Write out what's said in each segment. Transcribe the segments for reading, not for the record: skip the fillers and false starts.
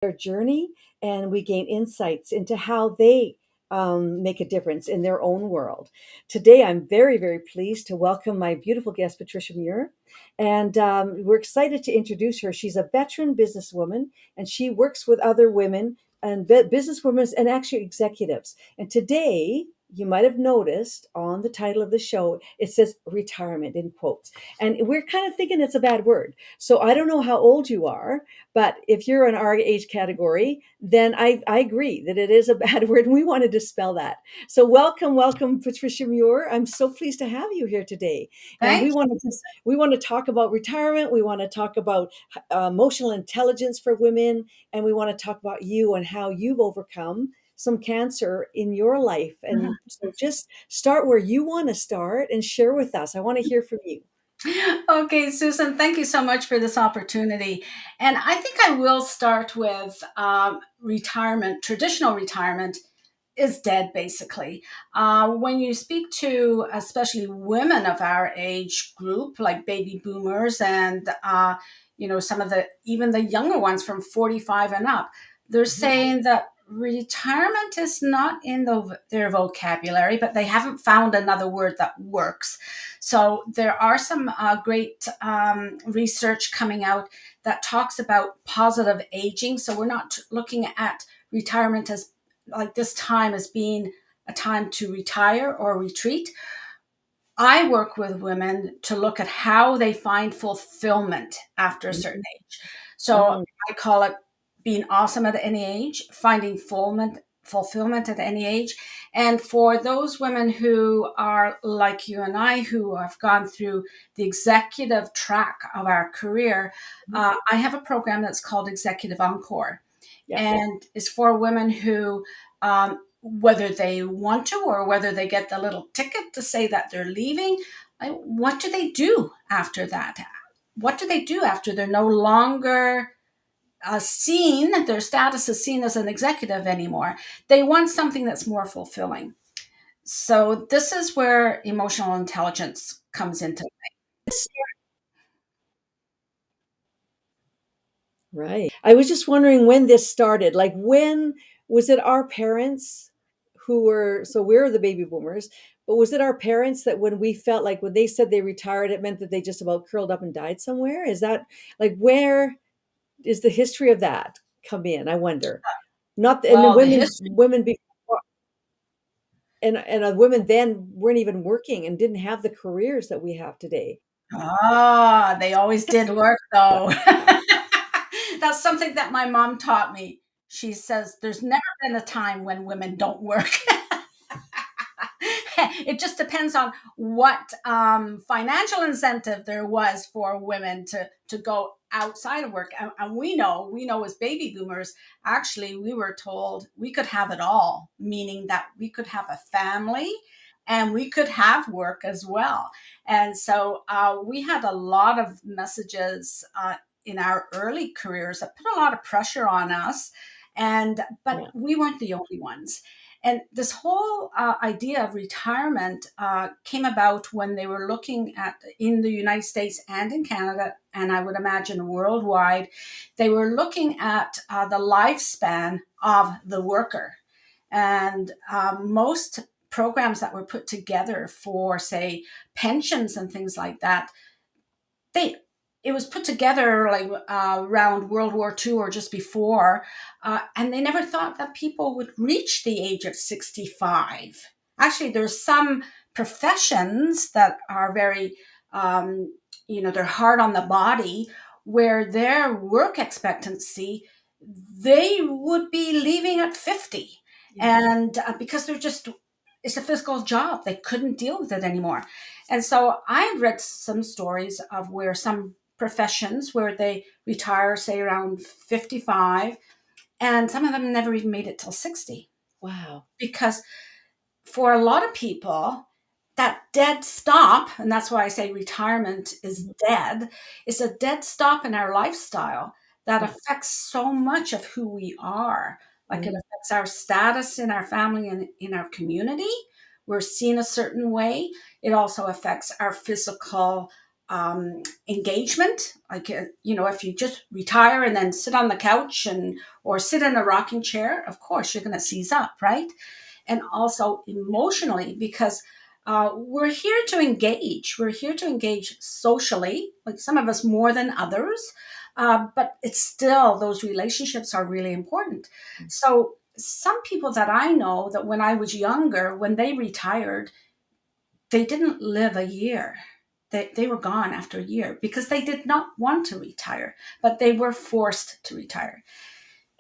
their journey, and we gain insights into how they make a difference in their own world. Today, I'm very, very pleased to welcome my beautiful guest, Patricia Muir. And we're excited to introduce her. She's a veteran businesswoman, and she works with other women and businesswomen and actually executives. And today, you might have noticed on the title of the show, it says retirement in quotes. And we're kind of thinking it's a bad word. So I don't know how old you are, but if you're in our age category, then I agree that it is a bad word. And we want to dispel that. So welcome, Patricia Muir. I'm so pleased to have you here today. And Thank you. we want to talk about retirement. We want to talk about emotional intelligence for women, and we want to talk about you and how you've overcome some cancer in your life. And so just start where you want to start and share with us. I want to hear from you. Okay, Susan, thank you so much for this opportunity. And I think I will start with retirement. Traditional retirement is dead, basically. When you speak to especially women of our age group, like baby boomers and some of the even the younger ones from 45 and up, they're saying that retirement is not in their vocabulary, but they haven't found another word that works. So there are some great research coming out that talks about positive aging. So we're not looking at retirement as like this time as being a time to retire or retreat. I work with women to look at how they find fulfillment after a certain age. So Mm, I call it being awesome at any age, finding fulfillment at any age. And for those women who are like you and I, who have gone through the executive track of our career, I have a program that's called Executive Encore, yeah. and it's for women who, whether they want to or whether they get the little ticket to say that they're leaving, what do they do after that? What do they do after they're no longer seen, their status is seen as an executive anymore? They want something that's more fulfilling. So this is where emotional intelligence comes into. Right. I was just wondering when this started. Like, when was it our parents who were, so we're the baby boomers, but was it our parents that when we felt like when they said they retired, it meant that they just about curled up and died somewhere? Is that like, where is the history of that come in? I wonder. Not, and the Well, the history. women before, and women then weren't even working and didn't have the careers that we have today. Ah, they always did work though. That's something that my mom taught me. She says there's never been a time when women don't work. It just depends on what financial incentive there was for women to go outside of work. And we know as baby boomers, actually, we were told we could have it all, meaning that we could have a family and we could have work as well. And so we had a lot of messages in our early careers that put a lot of pressure on us. And but Yeah. we weren't the only ones. And this whole idea of retirement came about when they were looking at, in the United States and in Canada, and I would imagine worldwide, they were looking at the lifespan of the worker. And most programs that were put together for, say, pensions and things like that, they it was put together like around World War II or just before, and they never thought that people would reach the age of 65. Actually, there's some professions that are very, they're hard on the body, where their work expectancy, they would be leaving at 50, Yeah. and because they're just, it's a physical job, they couldn't deal with it anymore. And so I read some stories of where some professions where they retire, say around 55, and some of them never even made it till 60. Wow. Because for a lot of people, that dead stop, and that's why I say retirement is dead, is a dead stop in our lifestyle that Yeah. affects so much of who we are. Like it Mm, affects our status in our family and in our community. We're seen a certain way. It also affects our physical engagement. Like, if you just retire and then sit on the couch or sit in a rocking chair, of course you're going to seize up, right? And also emotionally, because we're here to engage. We're here to engage socially, like some of us more than others. But it's still, those relationships are really important. So some people that I know, that when I was younger, when they retired, they didn't live a year. They were gone after a year because they did not want to retire, but they were forced to retire.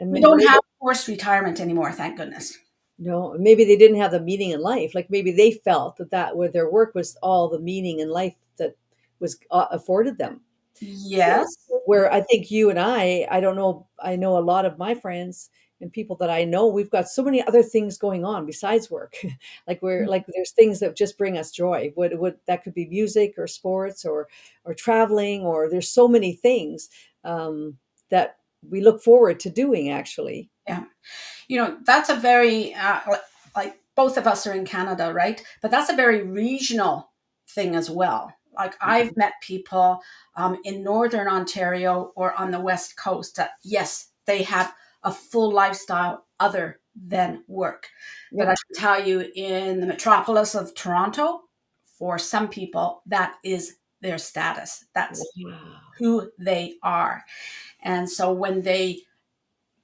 And We don't maybe, have forced retirement anymore, thank goodness. no, maybe they didn't have the meaning in life. Like maybe they felt that where their work was all the meaning in life that was afforded them. Yes. Where I think you and I don't know, I know a lot of my friends and people that I know, we've got so many other things going on besides work. Like we're like there's things that just bring us joy. What that could be music or sports or traveling, or there's so many things that we look forward to doing actually. Yeah. That's a very, like both of us are in Canada, right? But that's a very regional thing as well. Like I've met people in Northern Ontario or on the West Coast that, yes, they have a full lifestyle other than work. But I Yep. can tell you, in the metropolis of Toronto, for some people, that is their status. That's Wow. who they are. And so when they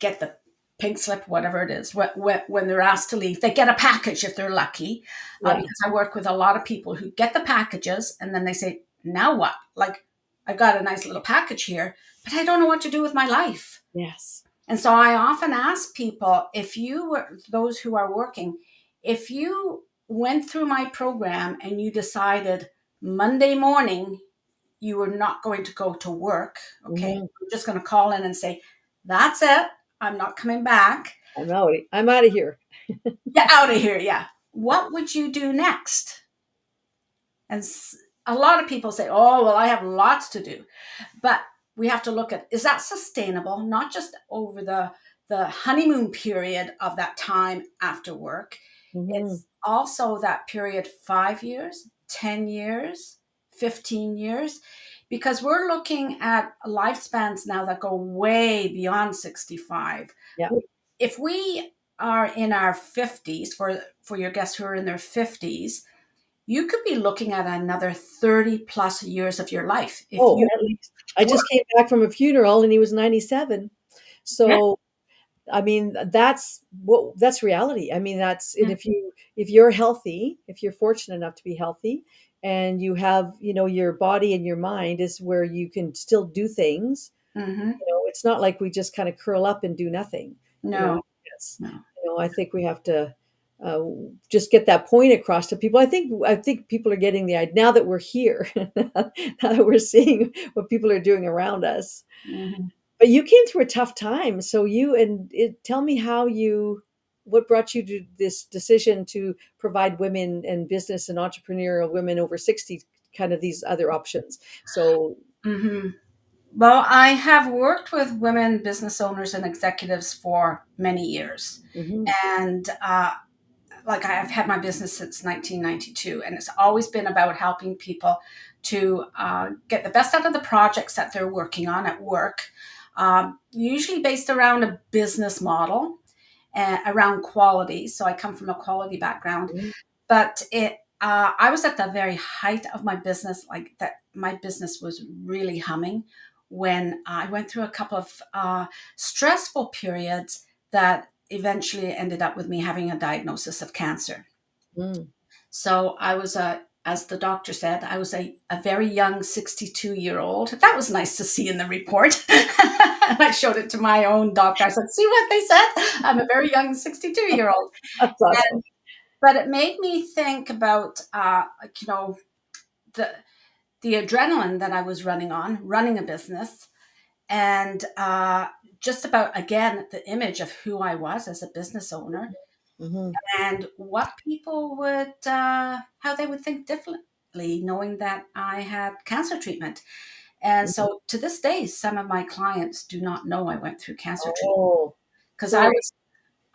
get the pink slip, whatever it is, when they're asked to leave, they get a package if they're lucky. Yeah. Because I work with a lot of people who get the packages and then they say, now what? Like, I've got a nice little package here, but I don't know what to do with my life. Yes. And so I often ask people, if you were those who are working, if you went through my program and you decided Monday morning you were not going to go to work, okay, Hmm. you're just going to call in and say, that's it, I'm not coming back. I'm out. I'm out of here. Get out of here. Yeah. What would you do next? And a lot of people say, oh, well, I have lots to do. But we have to look at, is that sustainable? Not just over the honeymoon period of that time after work. Hmm. It's also that period, 5 years, 10 years, 15 years, because we're looking at lifespans now that go way beyond 65. Yeah. If we are in our 50s, for your guests who are in their 50s, you could be looking at another 30 plus years of your life if Oh, you at least I work. just came back from a funeral and he was 97. Yeah. So I mean, that's reality. I mean, that's and Mm-hmm. if you're healthy, if you're fortunate enough to be healthy and you have, your body and your mind is where you can still do things. Mm-hmm. It's not like we just kind of curl up and do nothing. No, Yes. no. I think we have to uh, just get that point across to people. I think people are getting the idea now that we're here, now that we're seeing what people are doing around us. Mm-hmm. But you came through a tough time. So tell me what brought you to this decision to provide women and business and entrepreneurial women over 60, kind of these other options. So, Mm-hmm. Well, I have worked with women business owners and executives for many years. mhm, And like, I've had my business since 1992, and it's always been about helping people to get the best out of the projects that they're working on at work, usually based around a business model and around quality. So I come from a quality background, mhm, but I was at the very height of my business, like that. My business was really humming when I went through a couple of stressful periods that eventually ended up with me having a diagnosis of cancer. mm. So I was as the doctor said, I was a very young 62-year-old. That was nice to see in the report. And I showed it to my own doctor. I said, see what they said? I'm a very young 62-year-old. That's awesome. But it made me think about, like, the adrenaline that I was running on, running a business, and just about, again, the image of who I was as a business owner, Mhm, and what people would, how they would think differently, knowing that I had cancer treatment. And mhm. so to this day, some of my clients do not know I went through cancer treatment Oh, because I sorry. was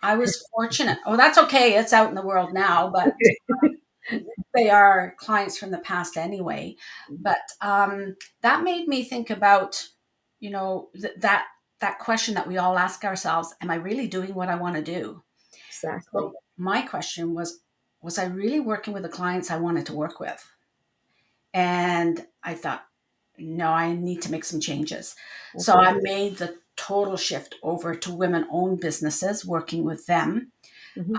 I was fortunate. Oh, that's okay. It's out in the world now, but Okay. they are clients from the past anyway. But that made me think about, that question that we all ask ourselves: Am I really doing what I want to do? Exactly. So my question was I really working with the clients I wanted to work with? And I thought, no, I need to make some changes. So Okay. I made the total shift over to women owned businesses, working with them. Hmm.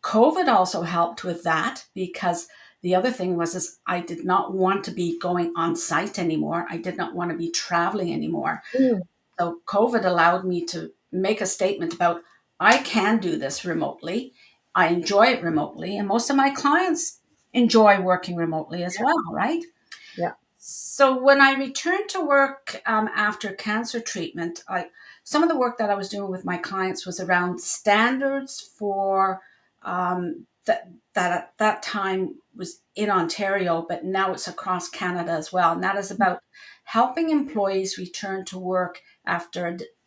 COVID also helped with that, because the other thing was is I did not want to be going on site anymore. I did not want to be traveling anymore. Mm. So COVID allowed me to make a statement about I can do this remotely. I enjoy it remotely, and most of my clients enjoy working remotely as well, right? Yeah. So when I returned to work after cancer treatment, some of the work that I was doing with my clients was around standards for that at that time was in Ontario, but now it's across Canada as well. And that is about helping employees return to work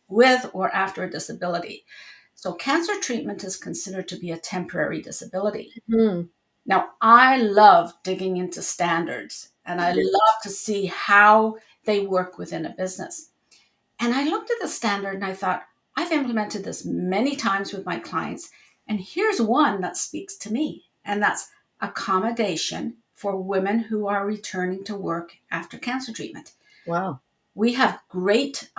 with or after a disability. So cancer treatment is considered to be a temporary disability. Mm. Now, I love digging into standards, and I love to see how they work within a business. And I looked at the standard and I thought, I've implemented this many times with my clients. And here's one that speaks to me, and that's accommodation for women who are returning to work after cancer treatment. Wow. We have great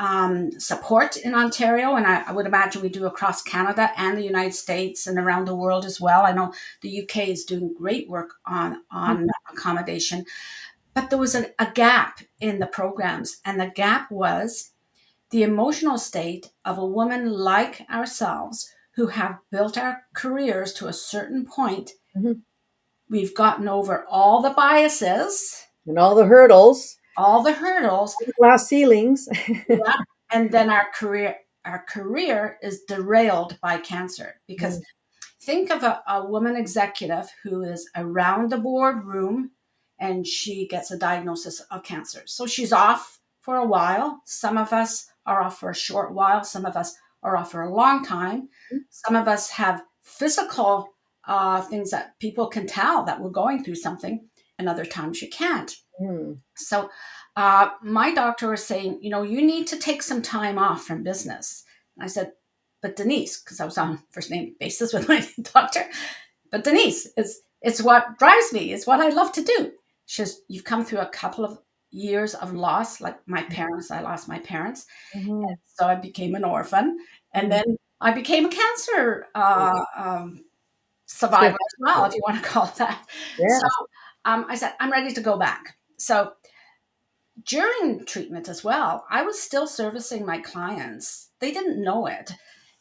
support in Ontario, and I would imagine we do across Canada and the United States and around the world as well. I know the UK is doing great work on accommodation, but there was a gap in the programs, and the gap was the emotional state of a woman like ourselves who have built our careers to a certain point. Hmm. We've gotten over all the biases, And all the hurdles, all the hurdles. glass ceilings. Yeah. And then our career is derailed by cancer, because Mm. think of a woman executive who is around the boardroom and she gets a diagnosis of cancer. So she's off for a while. Some of us are off for a short while. Some of us are off for a long time. Some of us have physical things that people can tell that we're going through something, and other times you can't. Mm. So my doctor was saying, you need to take some time off from business. And I said, but Denise, because I was on first name basis with my doctor, but Denise, it's what drives me. It's what I love to do. She says, you've come through a couple of years of loss, like my parents. I lost my parents. Mhm. So I became an orphan. And Mhm. then I became a cancer So, survivor as well, if you want to call it that. So yes. I said, I'm ready to go back. So during treatment as well, I was still servicing my clients. They didn't know it.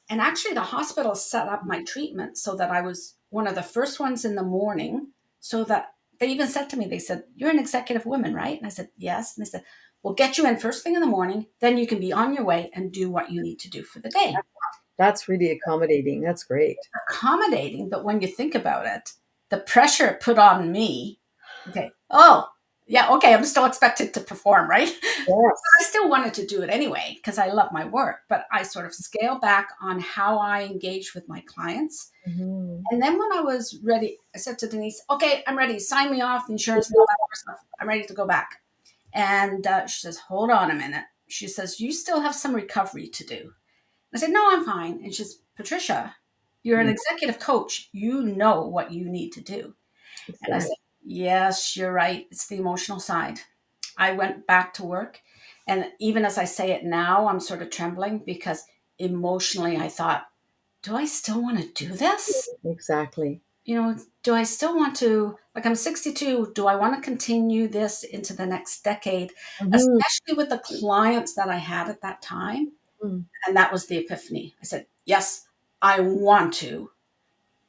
And actually, the hospital set up my treatment so that I was one of the first ones in the morning. So that they even said to me, they said, "You're an executive woman, right?" And I said, "Yes." And they said, "We'll get you in first thing in the morning. Then you can be on your way and do what you need to do for the day." That's really accommodating. That's great. Accommodating, but when you think about it, the pressure it put on me, okay, oh, yeah, okay, I'm still expected to perform, right? I Yes. still wanted to do it anyway because I love my work, but I sort of scale back on how I engage with my clients. Mhm. And then when I was ready, I said to Denise, okay, I'm ready. Sign me off, insurance and all that other stuff. I'm ready to go back. And she says, hold on a minute. She says, you still have some recovery to do. I said, no, I'm fine. And she says, Patricia, you're an Mm. executive coach. You know what you need to do. And I Exactly. said, yes, you're right. It's the emotional side. I went back to work. And even as I say it now, I'm sort of trembling because emotionally I thought, do I still want to do this? Exactly. Do I still want to, like, I'm 62, do I want to continue this into the next decade, Mhm. especially with the clients that I had at that time? Mm. And that was the epiphany. I said, yes, I want to,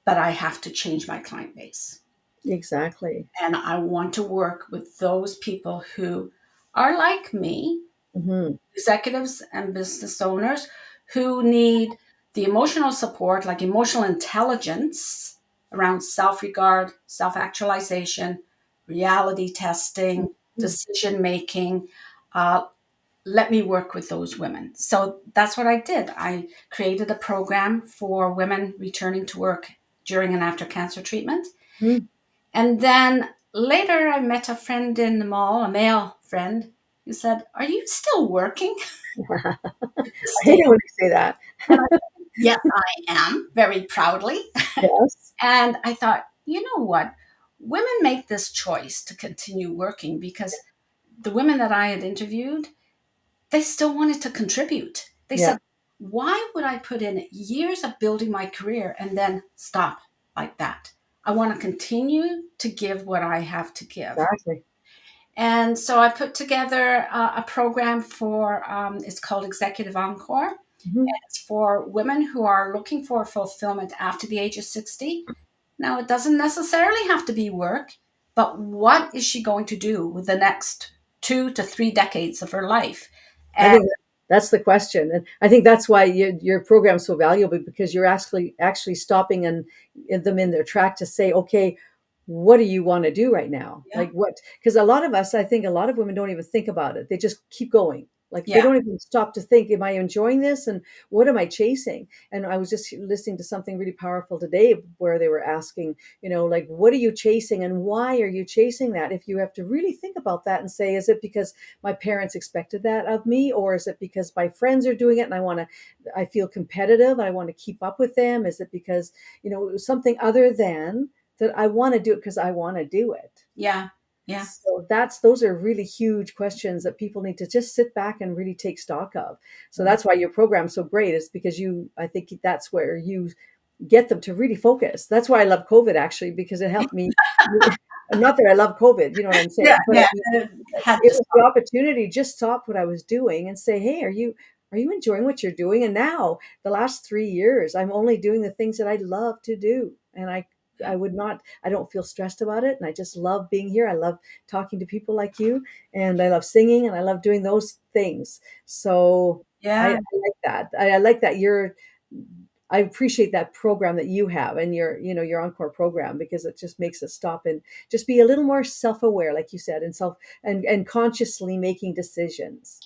but I have to change my client base. Exactly. And I want to work with those people who are like me, Mhm. executives and business owners who need the emotional support, like emotional intelligence around self regard, self actualization, reality testing, Mhm. decision making. Uh, Let me work with those women. So that's what I did. I created a program for women returning to work during and after cancer treatment. Mhm. And then later, I met a friend in the mall, a male friend, who said, "Are you still working at this I hate stage?" it when you say that. And I said, "Yes, I am," very proudly. Yes. And I thought, you know what? Women make this choice to continue working because the women that I had interviewed, they still wanted to contribute. They Yeah. said, "Why would I put in years of building my career and then stop like that? I want to continue to give what I have to give." Exactly. And so I put together a program for, it's called Executive Encore. Mhm. It's for women who are looking for fulfillment after the age of 60. Now, it doesn't necessarily have to be work, but what is she going to do with the next 2 to 3 decades of her life? I And think that's the question, and I think that's why your program is so valuable because you're actually stopping and them in their track to say, okay, what do you want to do right now? yeah, Like what? Because a lot of us, I think, a lot of women don't even think about it. They just keep going. Like they yeah, don't even stop to think, am I enjoying this? And what am I chasing? And I was just listening to something really powerful today where they were asking, like, what are you chasing and why are you chasing that? If you have to really think about that and say, is it because my parents expected that of me, or is it because my friends are doing it and I feel competitive and I want to keep up with them? Is it because something other than that I want to do it because I want to do it? yeah, yeah, So those are really huge questions that people need to just sit back and really take stock of. So yeah, that's why your program's so great, is because I think that's where you get them to really focus. That's why I love COVID, actually, because it helped me. Not that I love COVID, you know what I'm yeah, saying, but I yeah. mean, It had it to was the stop. opportunity to just stop what I was doing and say, hey, are you enjoying what you're doing? And now the last 3 years, I'm only doing the things that I love to do. And Yeah, I don't feel stressed about it. And I just love being here. I love talking to people like you, and I love singing, and I love doing those things. So I yeah. like that. I like that I appreciate that program that you have and your Encore program, because it just makes us stop and just be a little more self-aware, like you said, and consciously making decisions.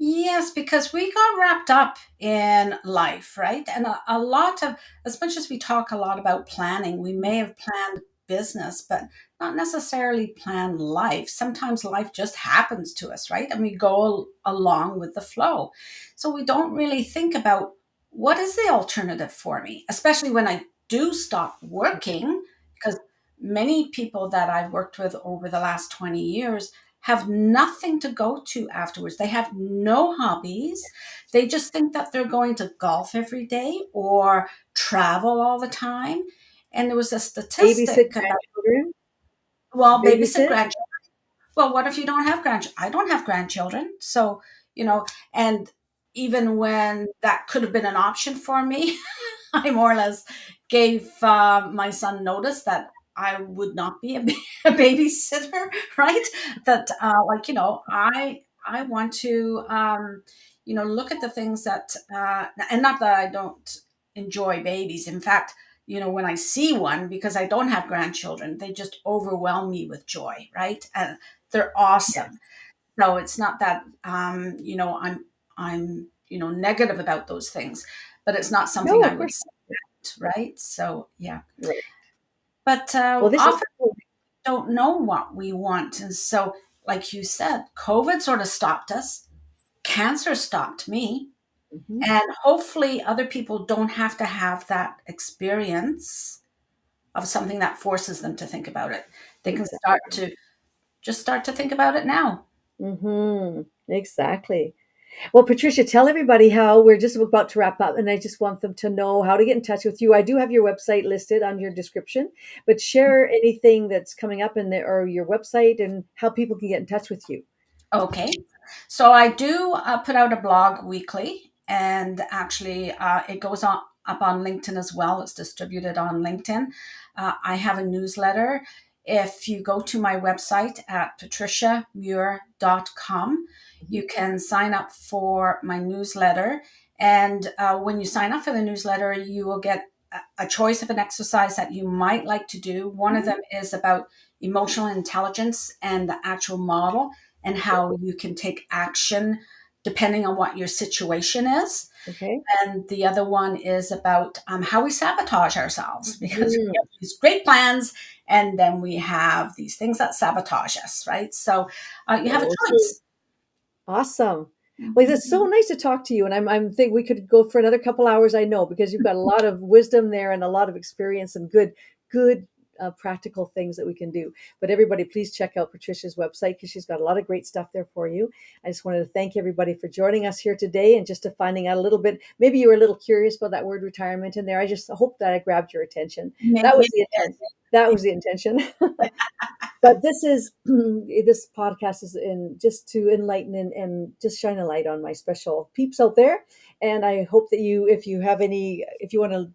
Yes, because we got wrapped up in life, right? And a lot of, as much as we talk a lot about planning, we may have planned business, but not necessarily plan life. Sometimes life just happens to us, right? And we go along with the flow. So we don't really think about what is the alternative for me, especially when I do stop working, because many people that I've worked with over the last 20 years have nothing to go to afterwards. They have no hobbies. They just think that they're going to golf every day or travel all the time. And there was a Babysit statistic about, grandchildren, well, babysit babysit. grandchildren. Well, what if you don't have grandchildren? I don't have grandchildren. So, and even when that could have been an option for me, I more or less gave my son notice that I would not be a babysitter, right? That I want to look at the things that and not that I don't enjoy babies. In fact, when I see one, because I don't have grandchildren, they just overwhelm me with joy, right? And they're awesome. Yes. So it's not that I'm negative about those things, but it's not something No, I of would course say, right? So yeah, not. Right. but Well, this is often cool. we don't know what we want, and so like you said, COVID sort of stopped us. Cancer stopped me, Mhm. and hopefully other people don't have to have that experience of something that forces them to think about it. They can Exactly. start to think about it now. Exactly. Well, Patricia, tell everybody how we're just about to wrap up, and I just want them to know how to get in touch with you. I do have your website listed on your description, but share anything that's coming up in there, or your website, and how people can get in touch with you. Okay. So I do put out a blog weekly, and actually, it goes on up on LinkedIn as well. It's distributed on LinkedIn. I have a newsletter. If you go to my website at patriciamuir.com, Mhm. you can sign up for my newsletter. And when you sign up for the newsletter, you will get a choice of an exercise that you might like to do. One of them is about emotional intelligence and the actual model and how you can take action depending on what your situation is. Okay. And the other one is about how we sabotage ourselves because we Mm. have these great plans and then we have these things that sabotage us, right? So you have a So true. choice. Awesome. Well, it's so nice to talk to you, and I'm think we could go for another couple hours. I know because you've got a lot of wisdom there and a lot of experience and good practical things that we can do. But everybody, please check out Patricia's website because she's got a lot of great stuff there for you. I just wanted to thank everybody for joining us here today and just to finding out a little bit. Maybe you were a little curious about that word retirement in there. I just hope that I grabbed your attention. That Maybe was it the intent. is. That was the intention. But this is this podcast is in just to enlighten and just shine a light on my special peeps out there. And I hope that you, if you have any, if you want to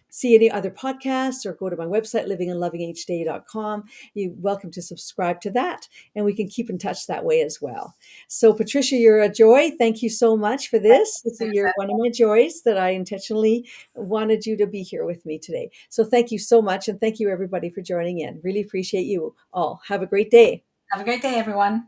see any other podcasts or go to my website, livingandlovingHday.com, you're welcome to subscribe to that. And we can keep in touch that way as well. So Patricia, you're a joy. Thank you so much for Thank this. you, You're Susan. one of my joys that I intentionally wanted you to be here with me today. So thank you so much. And thank you everybody for joining in. Really appreciate you all. Have a great day. Have a great day, everyone.